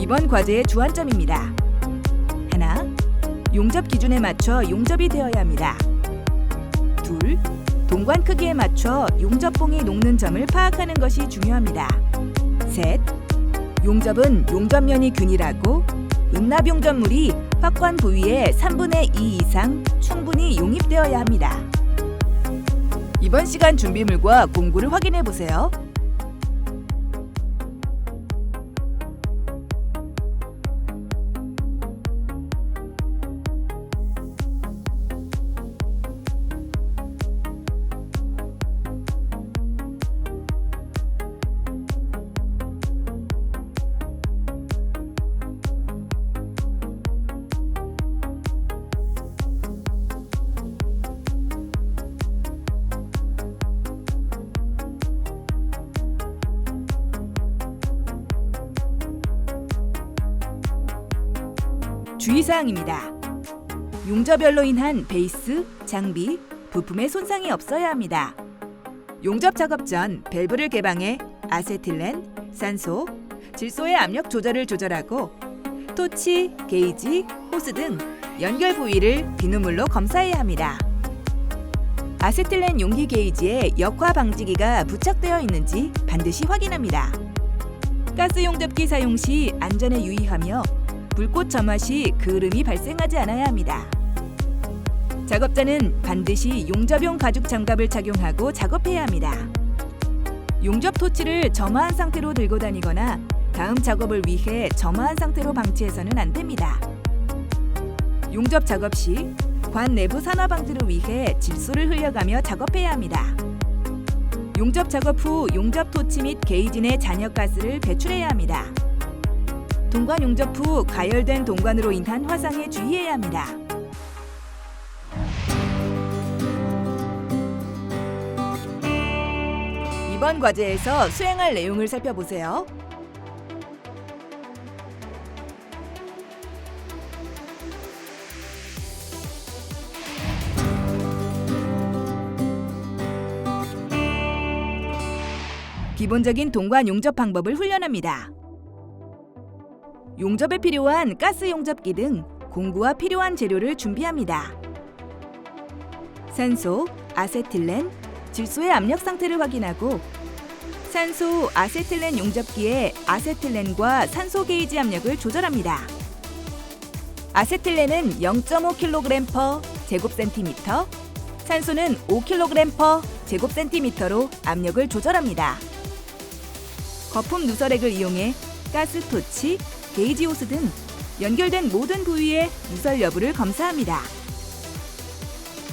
이번 과제의 주안점입니다. 하나, 용접 기준에 맞춰 용접이 되어야 합니다. 둘, 동관 크기에 맞춰 용접봉이 녹는 점을 파악하는 것이 중요합니다. 셋, 용접은 용접면이 균일하고 은납 용접물이 확관 부위의 3분의 2 이상 충분히 용입되어야 합니다. 이번 시간 준비물과 공구를 확인해 보세요. 주의사항입니다. 용접열로 인한 베이스, 장비, 부품에 손상이 없어야 합니다. 용접 작업 전 밸브를 개방해 아세틸렌, 산소, 질소의 압력 조절을 조절하고 토치, 게이지, 호스 등 연결 부위를 비누물로 검사해야 합니다. 아세틸렌 용기 게이지에 역화 방지기가 부착되어 있는지 반드시 확인합니다. 가스 용접기 사용 시 안전에 유의하며 불꽃 점화 시 그을음이 발생하지 않아야 합니다. 작업자는 반드시 용접용 가죽 장갑을 착용하고 작업해야 합니다. 용접 토치를 점화한 상태로 들고 다니거나 다음 작업을 위해 점화한 상태로 방치해서는 안 됩니다. 용접 작업 시 관 내부 산화 방지를 위해 질소를 흘려가며 작업해야 합니다. 용접 작업 후 용접 토치 및 게이지 내 잔여가스를 배출해야 합니다. 동관 용접 후 가열된 동관으로 인한 화상에 주의해야 합니다. 이번 과제에서 수행할 내용을 살펴보세요. 기본적인 동관 용접 방법을 훈련합니다. 용접에 필요한 가스 용접기 등 공구와 필요한 재료를 준비합니다. 산소, 아세틸렌, 질소의 압력 상태를 확인하고 산소, 아세틸렌 용접기에 아세틸렌과 산소 게이지 압력을 조절합니다. 아세틸렌은 0.5kg/제곱센티미터, 산소는 5kg/제곱센티미터로 압력을 조절합니다. 거품 누설액을 이용해 가스 토치, 게이지 호스 등 연결된 모든 부위의 누설 여부를 검사합니다.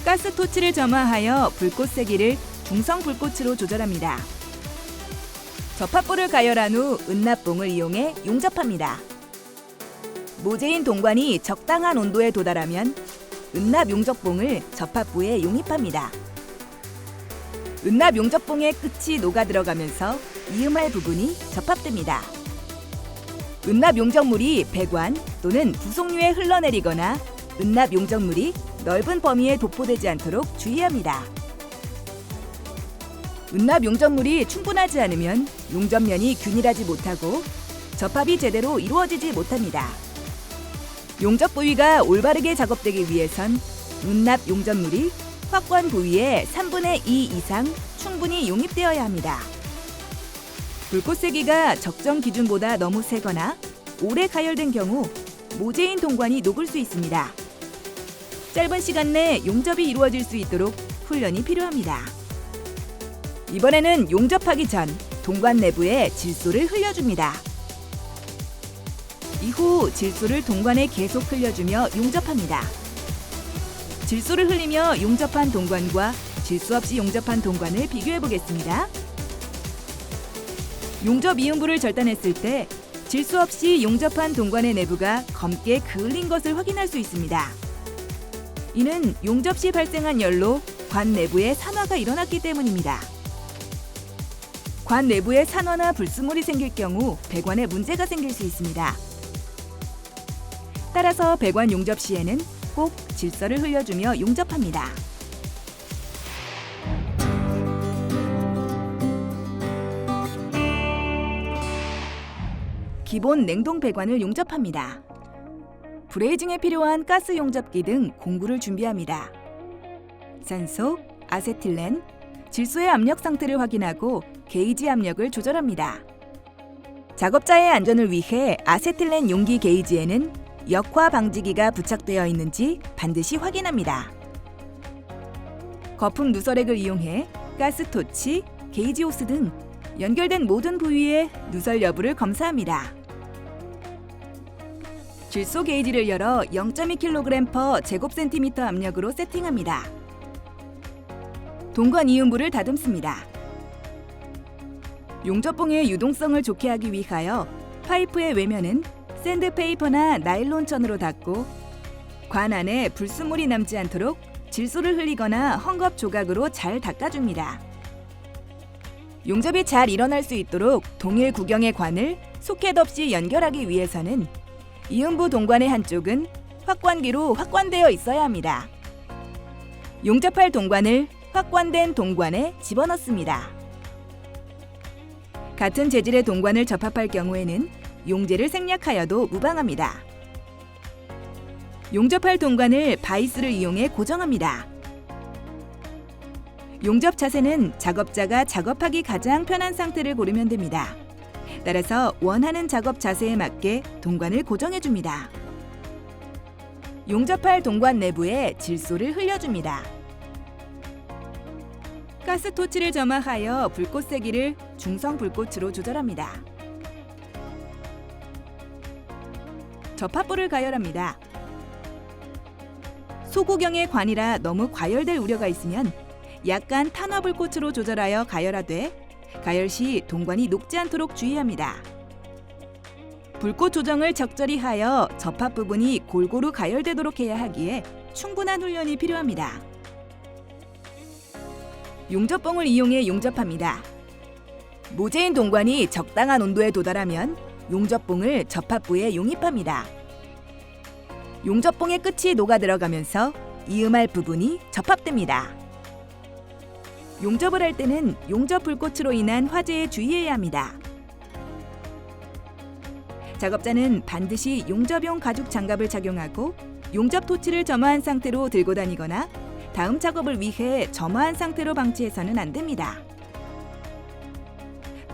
가스 토치를 점화하여 불꽃 세기를 중성 불꽃으로 조절합니다. 접합부를 가열한 후 은납봉을 이용해 용접합니다. 모재인 동관이 적당한 온도에 도달하면 은납 용접봉을 접합부에 용입합니다. 은납 용접봉의 끝이 녹아 들어가면서 이음할 부분이 접합됩니다. 은납 용접물이 배관 또는 부속류에 흘러내리거나 은납 용접물이 넓은 범위에 도포되지 않도록 주의합니다. 은납 용접물이 충분하지 않으면 용접면이 균일하지 못하고 접합이 제대로 이루어지지 못합니다. 용접 부위가 올바르게 작업되기 위해선 은납 용접물이 확관 부위의 3분의 2 이상 충분히 용입되어야 합니다. 불꽃 세기가 적정 기준보다 너무 세거나 오래 가열된 경우 모재인 동관이 녹을 수 있습니다. 짧은 시간 내 용접이 이루어질 수 있도록 훈련이 필요합니다. 이번에는 용접하기 전 동관 내부에 질소를 흘려줍니다. 이후 질소를 동관에 계속 흘려주며 용접합니다. 질소를 흘리며 용접한 동관과 질소 없이 용접한 동관을 비교해 보겠습니다. 용접 이음부를 절단했을 때 질소 없이 용접한 동관의 내부가 검게 그을린 것을 확인할 수 있습니다. 이는 용접 시 발생한 열로 관 내부에 산화가 일어났기 때문입니다. 관 내부에 산화나 불순물이 생길 경우 배관에 문제가 생길 수 있습니다. 따라서 배관 용접 시에는 꼭 질소를 흘려주며 용접합니다. 기본 냉동 배관을 용접합니다. 브레이징에 필요한 가스 용접기 등 공구를 준비합니다. 산소, 아세틸렌, 질소의 압력 상태를 확인하고 게이지 압력을 조절합니다. 작업자의 안전을 위해 아세틸렌 용기 게이지에는 역화 방지기가 부착되어 있는지 반드시 확인합니다. 거품 누설액을 이용해 가스토치, 게이지 호스 등 연결된 모든 부위의 누설 여부를 검사합니다. 질소 게이지를 열어 0.2kg/제곱센티미터 압력으로 세팅합니다. 동관 이음부를 다듬습니다. 용접봉의 유동성을 좋게 하기 위하여 파이프의 외면은 샌드페이퍼나 나일론천으로 닦고 관 안에 불순물이 남지 않도록 질소를 흘리거나 헝겊 조각으로 잘 닦아줍니다. 용접이 잘 일어날 수 있도록 동일 구경의 관을 소켓 없이 연결하기 위해서는 이음부 동관의 한쪽은 확관기로 확관되어 있어야 합니다. 용접할 동관을 확관된 동관에 집어넣습니다. 같은 재질의 동관을 접합할 경우에는 용재를 생략하여도 무방합니다. 용접할 동관을 바이스를 이용해 고정합니다. 용접 자세는 작업자가 작업하기 가장 편한 상태를 고르면 됩니다. 따라서 원하는 작업 자세에 맞게 동관을 고정해줍니다. 용접할 동관 내부에 질소를 흘려줍니다. 가스토치를 점화하여 불꽃 세기를 중성 불꽃으로 조절합니다. 접합부를 가열합니다. 소구경의 관이라 너무 과열될 우려가 있으면 약간 탄화 불꽃으로 조절하여 가열하되 가열 시 동관이 녹지 않도록 주의합니다. 불꽃 조정을 적절히 하여 접합 부분이 골고루 가열되도록 해야 하기에 충분한 훈련이 필요합니다. 용접봉을 이용해 용접합니다. 모재인 동관이 적당한 온도에 도달하면 용접봉을 접합부에 용입합니다. 용접봉의 끝이 녹아 들어가면서 이음할 부분이 접합됩니다. 용접을 할 때는 용접 불꽃으로 인한 화재에 주의해야 합니다. 작업자는 반드시 용접용 가죽 장갑을 착용하고 용접 토치를 점화한 상태로 들고 다니거나 다음 작업을 위해 점화한 상태로 방치해서는 안 됩니다.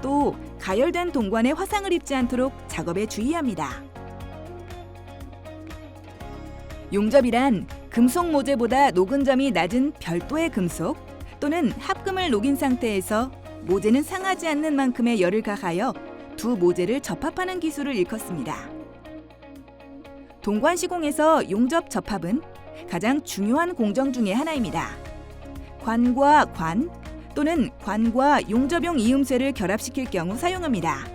또 가열된 동관에 화상을 입지 않도록 작업에 주의합니다. 용접이란 금속 모재보다 녹은 점이 낮은 별도의 금속 또는 합금을 녹인 상태에서 모재는 상하지 않는 만큼의 열을 가하여 두 모재를 접합하는 기술을 일컫습니다. 동관 시공에서 용접 접합은 가장 중요한 공정 중의 하나입니다. 관과 관 또는 관과 용접용 이음쇠를 결합시킬 경우 사용합니다.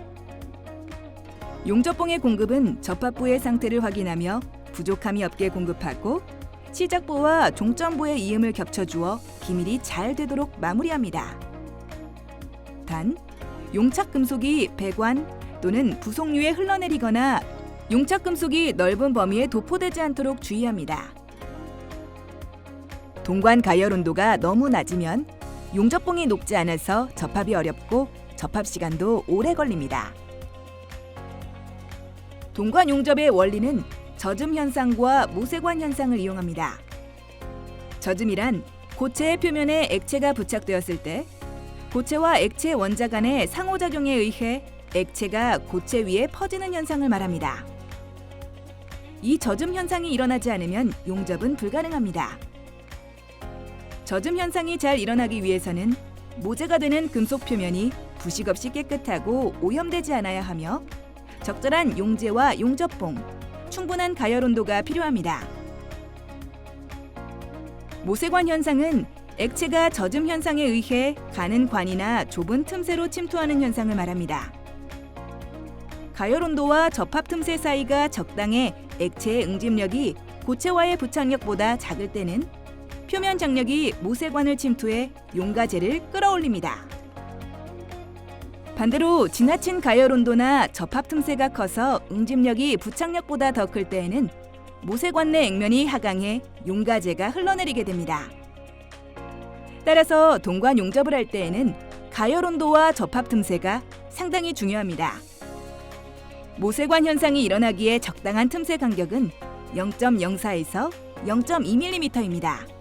용접봉의 공급은 접합부의 상태를 확인하며 부족함이 없게 공급하고 시작부와 종점부의 이음을 겹쳐주어 기밀이 잘 되도록 마무리합니다. 단, 용착 금속이 배관 또는 부속류에 흘러내리거나 용착 금속이 넓은 범위에 도포되지 않도록 주의합니다. 동관 가열 온도가 너무 낮으면 용접봉이 녹지 않아서 접합이 어렵고 접합 시간도 오래 걸립니다. 동관 용접의 원리는 젖음 현상과 모세관 현상을 이용합니다. 젖음이란 고체의 표면에 액체가 부착되었을 때 고체와 액체 원자 간의 상호작용에 의해 액체가 고체 위에 퍼지는 현상을 말합니다. 이 젖음 현상이 일어나지 않으면 용접은 불가능합니다. 젖음 현상이 잘 일어나기 위해서는 모재가 되는 금속 표면이 부식 없이 깨끗하고 오염되지 않아야 하며 적절한 용재와 용접봉, 충분한 가열 온도가 필요합니다. 모세관 현상은 액체가 젖음 현상에 의해 가는 관이나 좁은 틈새로 침투하는 현상을 말합니다. 가열 온도와 접합 틈새 사이가 적당해 액체의 응집력이 고체와의 부착력보다 작을 때는 표면 장력이 모세관을 침투해 용가제를 끌어올립니다. 반대로 지나친 가열 온도나 접합 틈새가 커서 응집력이 부착력보다 더 클 때에는 모세관 내 액면이 하강해 용가제가 흘러내리게 됩니다. 따라서 동관 용접을 할 때에는 가열 온도와 접합 틈새가 상당히 중요합니다. 모세관 현상이 일어나기에 적당한 틈새 간격은 0.04에서 0.2mm입니다.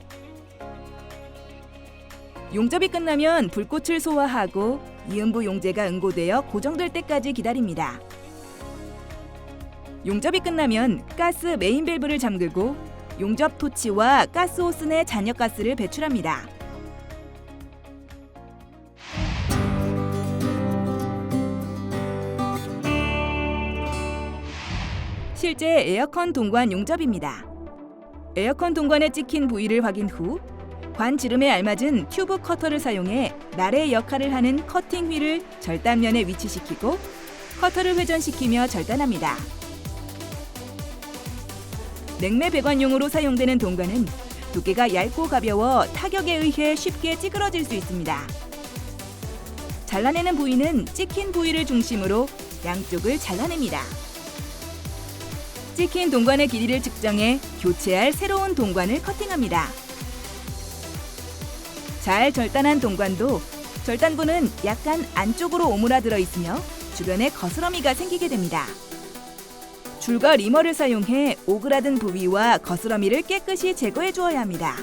용접이 끝나면 불꽃을 소화하고 이음부 용제가 응고되어 고정될 때까지 기다립니다. 용접이 끝나면 가스 메인 밸브를 잠그고 용접 토치와 가스 호스 내 잔여가스를 배출합니다. 실제 에어컨 동관 용접입니다. 에어컨 동관에 찍힌 부위를 확인 후 관 지름에 알맞은 튜브 커터를 사용해 날의 역할을 하는 커팅 휠을 절단면에 위치시키고 커터를 회전시키며 절단합니다. 냉매 배관용으로 사용되는 동관은 두께가 얇고 가벼워 타격에 의해 쉽게 찌그러질 수 있습니다. 잘라내는 부위는 찍힌 부위를 중심으로 양쪽을 잘라냅니다. 찍힌 동관의 길이를 측정해 교체할 새로운 동관을 커팅합니다. 잘 절단한 동관도 절단부는 약간 안쪽으로 오므라들어 있으며 주변에 거스러미가 생기게 됩니다. 줄과 리머를 사용해 오그라든 부위와 거스러미를 깨끗이 제거해 주어야 합니다.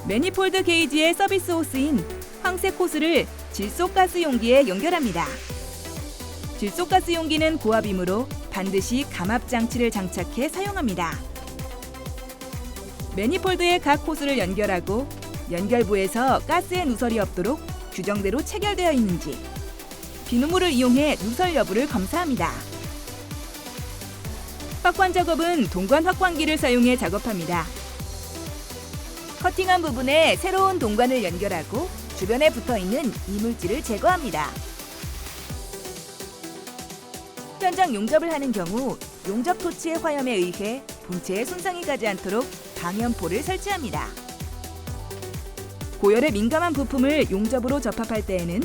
매니폴드 게이지의 서비스 호스인 황색 호스를 질소가스 용기에 연결합니다. 질소가스 용기는 고압이므로 반드시 감압 장치를 장착해 사용합니다. 매니폴드의 각 호스를 연결하고 연결부에서 가스의 누설이 없도록 규정대로 체결되어 있는지 비누물을 이용해 누설 여부를 검사합니다. 확관 작업은 동관 확관기를 사용해 작업합니다. 커팅한 부분에 새로운 동관을 연결하고 주변에 붙어있는 이물질을 제거합니다. 현장 용접을 하는 경우 용접 토치의 화염에 의해 본체에 손상이 가지 않도록 방염포를 설치합니다. 고열에 민감한 부품을 용접으로 접합할 때에는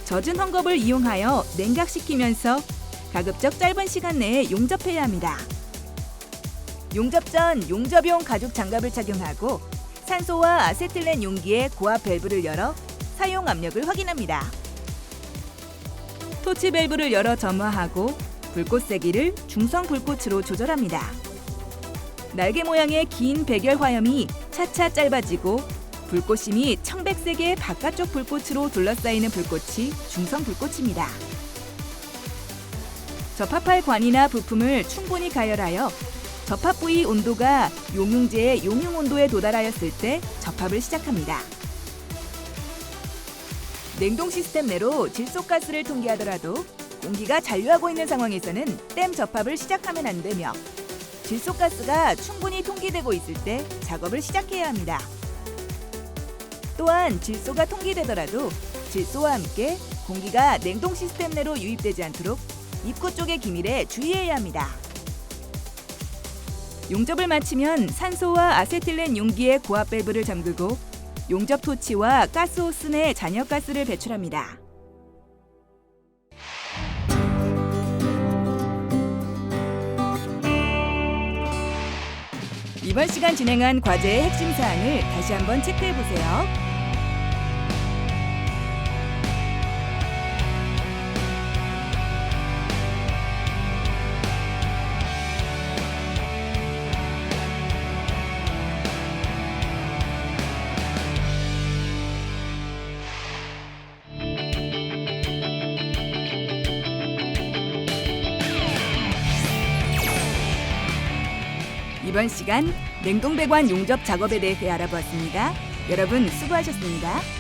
젖은 헝겊을 이용하여 냉각시키면서 가급적 짧은 시간 내에 용접해야 합니다. 용접 전 용접용 가죽 장갑을 착용하고 산소와 아세틸렌 용기의 고압 밸브를 열어 사용 압력을 확인합니다. 토치 밸브를 열어 점화하고 불꽃 세기를 중성 불꽃으로 조절합니다. 날개 모양의 긴 백열 화염이 차차 짧아지고 불꽃심이 청백색의 바깥쪽 불꽃으로 둘러싸이는 불꽃이 중성 불꽃입니다. 접합할 관이나 부품을 충분히 가열하여 접합 부위 온도가 용융제의 용융 온도에 도달하였을 때 접합을 시작합니다. 냉동 시스템 내로 질소가스를 통기하더라도 공기가 잔류하고 있는 상황에서는 댐 접합을 시작하면 안 되며 질소가스가 충분히 통기되고 있을 때 작업을 시작해야 합니다. 또한 질소가 통기되더라도 질소와 함께 공기가 냉동 시스템 내로 유입되지 않도록 입구 쪽의 기밀에 주의해야 합니다. 용접을 마치면 산소와 아세틸렌 용기의 고압 밸브를 잠그고 용접 토치와 가스 호스 내 잔여가스를 배출합니다. 이번 시간 진행한 과제의 핵심 사항을 다시 한번 체크해 보세요. 이번 시간 냉동 배관 용접 작업에 대해 알아보았습니다. 여러분 수고하셨습니다.